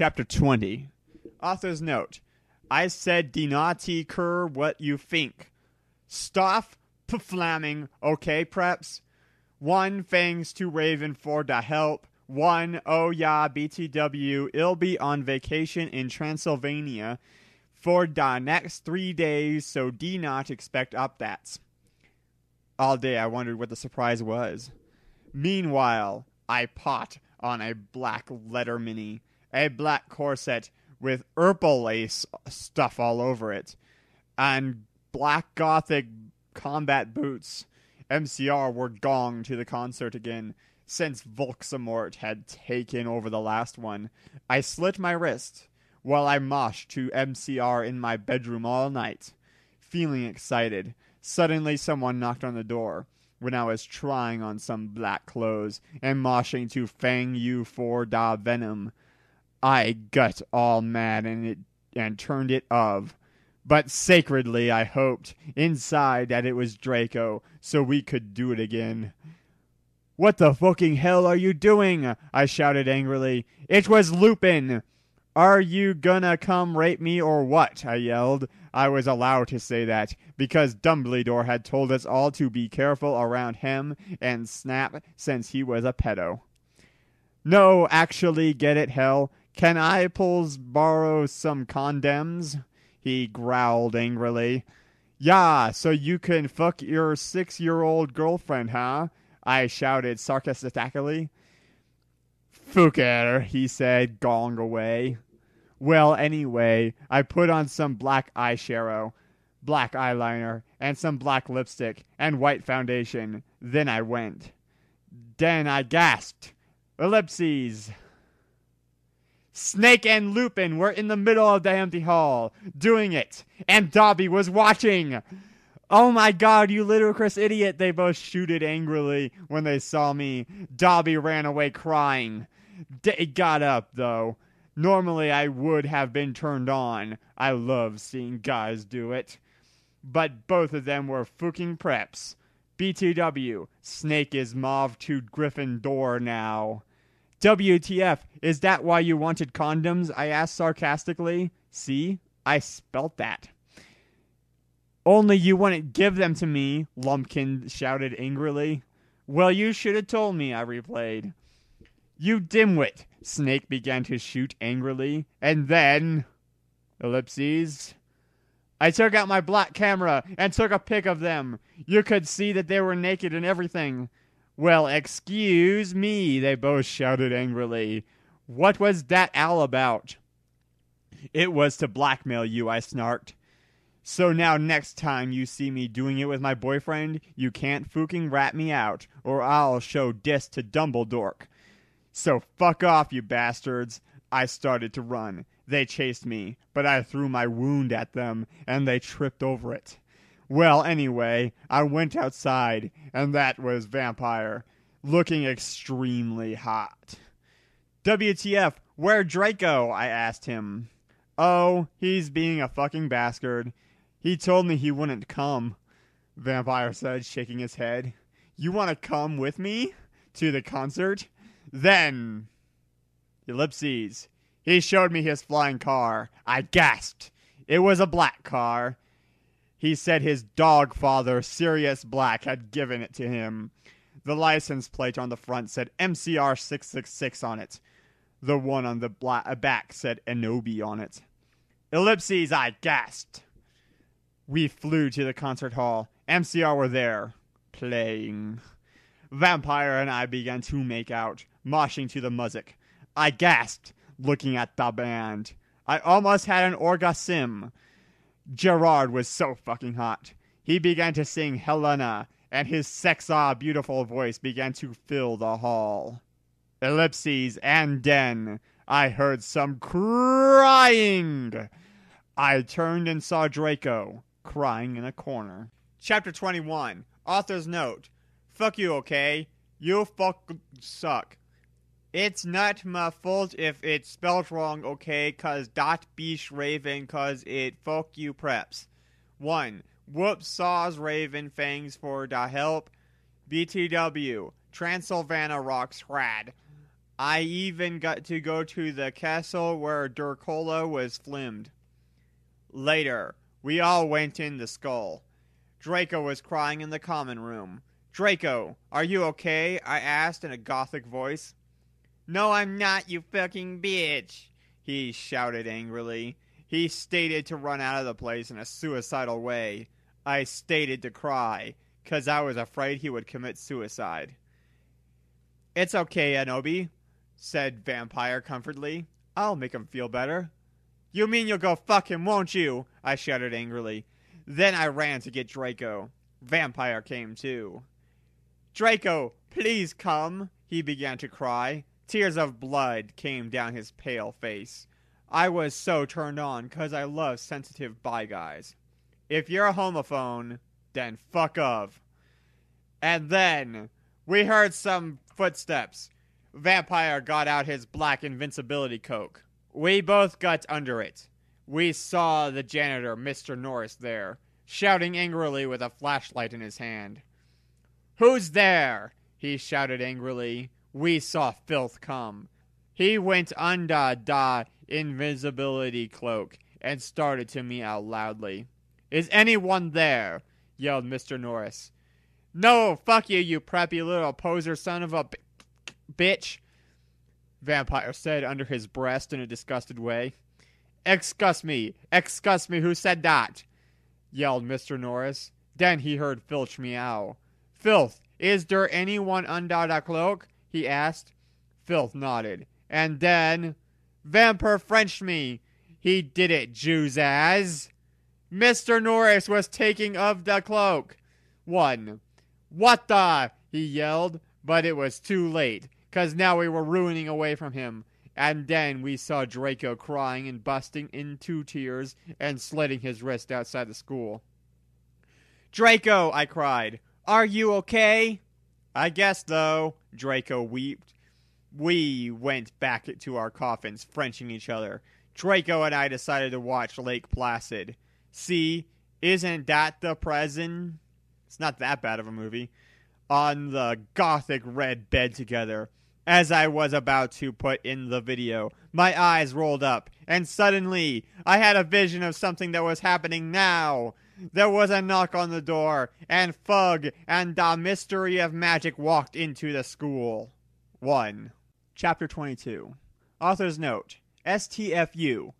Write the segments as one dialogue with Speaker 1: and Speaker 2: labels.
Speaker 1: Chapter 20. Author's note. I said dinati cur what you think. Stuff flamming, okay, preps? 1 thanks to Raven for the help. 1 oh yeah, BTW, I'll be on vacation in Transylvania for the next 3 days, so do not expect updates. All day I wondered what the surprise was. Meanwhile, I pot on a black letter mini, a black corset with purple lace stuff all over it, and black gothic combat boots. MCR were gong to the concert again, since Volksamort had taken over the last one. I slit my wrist while I moshed to MCR in my bedroom all night, feeling excited. Suddenly someone knocked on the door when I was trying on some black clothes and moshing to Fang You for Da Venom. I got all mad and turned it of. But sacredly I hoped inside that it was Draco, so we could do it again. What the fucking hell are you doing? I shouted angrily. It was Lupin! Are you gonna come rape me or what? I yelled. I was allowed to say that, because Dumbledore had told us all to be careful around him and Snap since he was a pedo. No, actually, get it, hell. Can I borrow some condoms? He growled angrily. Yeah, so you can fuck your 6-year-old girlfriend, huh? I shouted sarcastically. Fucker, he said, gong away. Well, anyway, I put on some black eyeshadow, black eyeliner, and some black lipstick, and white foundation. Then I went. Then I gasped. Ellipses. Snake and Lupin were in the middle of the empty hall, doing it, and Dobby was watching. Oh my god, you ludicrous idiot, they both shooted angrily when they saw me. Dobby ran away crying. They got up, though. Normally I would have been turned on. I love seeing guys do it. But both of them were fucking preps. BTW, Snake is mauve to Gryffindor now. WTF, is that why you wanted condoms? I asked sarcastically. See, I spelt that. Only you wouldn't give them to me, Lumpkin shouted angrily. Well, you should have told me, I replayed. You dimwit, Snake began to shoot angrily. And then... Ellipses. I took out my black camera and took a pic of them. You could see that they were naked and everything. Well, excuse me, they both shouted angrily. What was that all about? It was to blackmail you, I snarked. So now next time you see me doing it with my boyfriend, you can't fucking rat me out, or I'll show dis to Dumbledore. So fuck off, you bastards. I started to run. They chased me, but I threw my wound at them, and they tripped over it. Well, anyway, I went outside, and that was Vampire, looking extremely hot. WTF, where Draco? I asked him. Oh, he's being a fucking bastard. He told me he wouldn't come, Vampire said, shaking his head. You want to come with me to the concert? Then... Ellipses. He showed me his flying car. I gasped. It was a black car. He said his dog father, Sirius Black, had given it to him. The license plate on the front said MCR 666 on it. The one on the back said Enobi on it. Ellipses, I gasped. We flew to the concert hall. MCR were there, playing. Vampire and I began to make out, moshing to the music. I gasped, looking at the band. I almost had an orgasm. Gerard was so fucking hot. He began to sing Helena, and his sexa beautiful voice began to fill the hall. Ellipses, and then I heard some crying. I turned and saw Draco, crying in a corner. Chapter 21. Author's note. Fuck you, okay? You fuck suck. It's not my fault if it's spelled wrong, okay? Cause dot beesh raven, cause it fuck you preps. 1. Whoops saws raven fangs for the help. BTW. Transylvania rocks rad. I even got to go to the castle where Durcola was filmed. Later, we all went in the skull. Draco was crying in the common room. Draco, are you okay? I asked in a gothic voice. No, I'm not, you fucking bitch, he shouted angrily. He stated to run out of the place in a suicidal way. I stated to cry, 'cause I was afraid he would commit suicide. It's okay, Anobi, said Vampire comfortably. I'll make him feel better. You mean you'll go fuck him, won't you? I shouted angrily. Then I ran to get Draco. Vampire came too. Draco, please come, he began to cry. Tears of blood came down his pale face. I was so turned on 'cause I love sensitive bi guys. If you're a homophone, then fuck off. And then we heard some footsteps. Vampire got out his black invincibility cloak. We both got under it. We saw the janitor, Mr. Norris, there, shouting angrily with a flashlight in his hand. Who's there? He shouted angrily. We saw Filth come. He went under the invisibility cloak and started to meow loudly. Is anyone there? Yelled Mr. Norris. No, fuck you, you preppy little poser son of a bitch, Vampire said under his breath in a disgusted way. Excuse me, who said that? Yelled Mr. Norris. Then he heard Filch meow. Filth, is there anyone under the cloak? He asked. Filth nodded. And then Vampire Frenched me. He did it, Jews as. Mr. Norris was taking of the cloak. One. What the? He yelled, but it was too late, 'cause now we were ruining away from him. And then we saw Draco crying and busting into tears and slitting his wrist outside the school. Draco, I cried, are you okay? I guess, though, Draco wept. We went back to our coffins, Frenching each other. Draco and I decided to watch Lake Placid. See, isn't that the present? It's not that bad of a movie. On the gothic red bed together. As I was about to put in the video, my eyes rolled up, and suddenly I had a vision of something that was happening now. There was a knock on the door, and Fug and the Mystery of Magic walked into the school. 1. Chapter 22. Author's Note. STFU.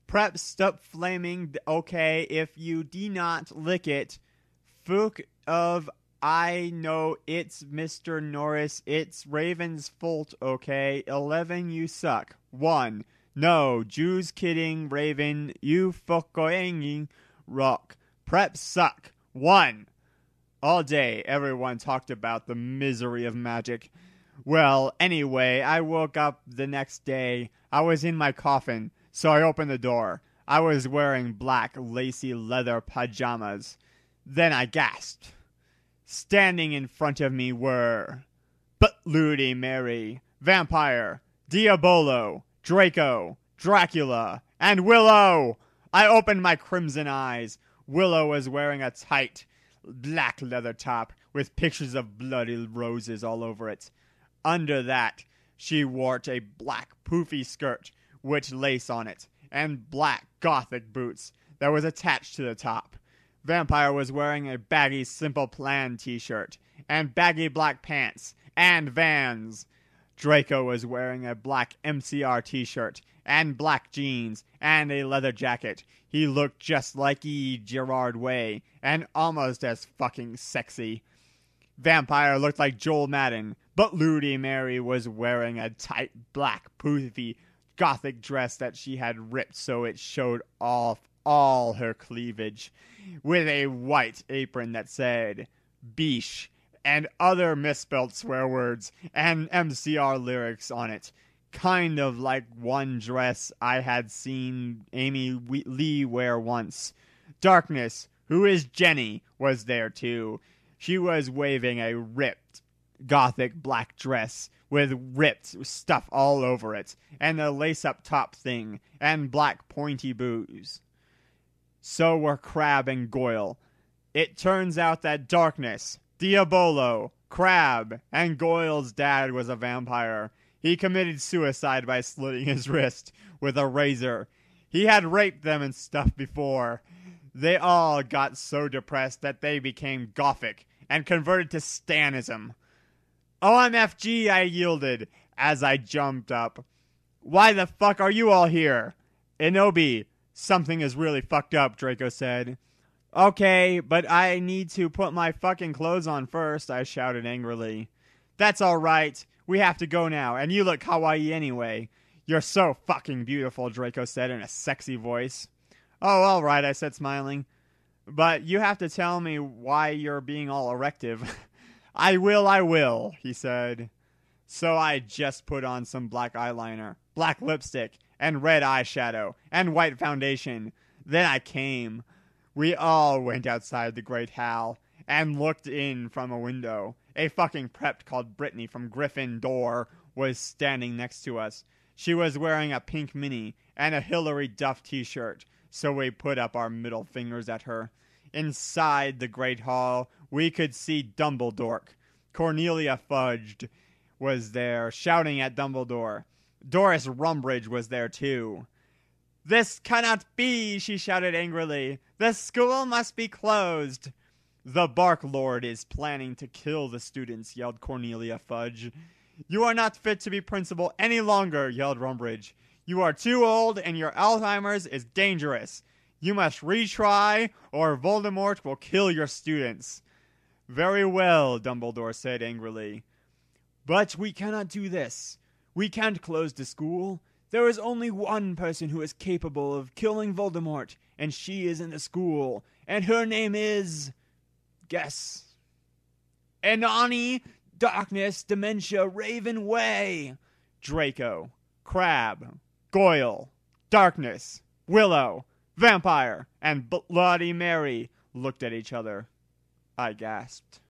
Speaker 1: Prep stop flaming okay if you do not lick it. Fook of I know it's Mr. Norris, it's Raven's fault, okay? 11, you suck. 1. No, Jews kidding, Raven, you fucking rock. Prep suck. 1. All day, everyone talked about the misery of magic. Well, anyway, I woke up the next day. I was in my coffin, so I opened the door. I was wearing black, lacy leather pajamas. Then I gasped. Standing in front of me were Bloody Mary, Vampire, Diabolo, Draco, Dracula, and Willow! I opened my crimson eyes. Willow was wearing a tight, black leather top with pictures of bloody roses all over it. Under that, she wore a black poofy skirt with lace on it, and black gothic boots that was attached to the top. Vampire was wearing a baggy Simple Plan t-shirt, and baggy black pants, and Vans. Draco was wearing a black MCR t-shirt, and black jeans, and a leather jacket. He looked just like E. Gerard Way, and almost as fucking sexy. Vampire looked like Joel Madden, but Bloody Mary was wearing a tight black poofy gothic dress that she had ripped so it showed off all her cleavage, with a white apron that said "Beesh" and other misspelled swear words and MCR lyrics on it, kind of like one dress I had seen Amy Lee wear once. Darkness, who is Jenny, was there too. She was waving a ripped gothic black dress with ripped stuff all over it, and a lace-up top thing, and black pointy boots. So were Crab and Goyle. It turns out that Darkness, Diabolo, Crab, and Goyle's dad was a vampire. He committed suicide by slitting his wrist with a razor. He had raped them and stuff before. They all got so depressed that they became Gothic and converted to Stanism. OMFG, I yielded as I jumped up. Why the fuck are you all here? Inobi, something is really fucked up, Draco said. Okay, but I need to put my fucking clothes on first, I shouted angrily. That's alright. We have to go now, and you look kawaii anyway. You're so fucking beautiful, Draco said in a sexy voice. Oh, alright, I said, smiling. But you have to tell me why you're being all erective. I will, he said. So I just put on some black eyeliner, black lipstick, and red eyeshadow, and white foundation. Then I came. We all went outside the Great Hall and looked in from a window. A fucking prep called Brittany from Gryffindor was standing next to us. She was wearing a pink mini and a Hilary Duff t-shirt, so we put up our middle fingers at her. Inside the Great Hall, we could see Dumbledore. Cornelia Fudge was there, shouting at Dumbledore. Doris Rumbridge was there too. This cannot be, she shouted angrily. The school must be closed. The Bark Lord is planning to kill the students, yelled Cornelia Fudge. You are not fit to be principal any longer, yelled Rumbridge. You are too old and your Alzheimer's is dangerous. You must retry or Voldemort will kill your students. Very well, Dumbledore said angrily. But we cannot do this. We can't close the school. There is only one person who is capable of killing Voldemort, and she is in the school, and her name is... Guess. Enani, Darkness, Dementia, Raven Way. Draco, Crab, Goyle, Darkness, Willow, Vampire, and Bloody Mary looked at each other. I gasped.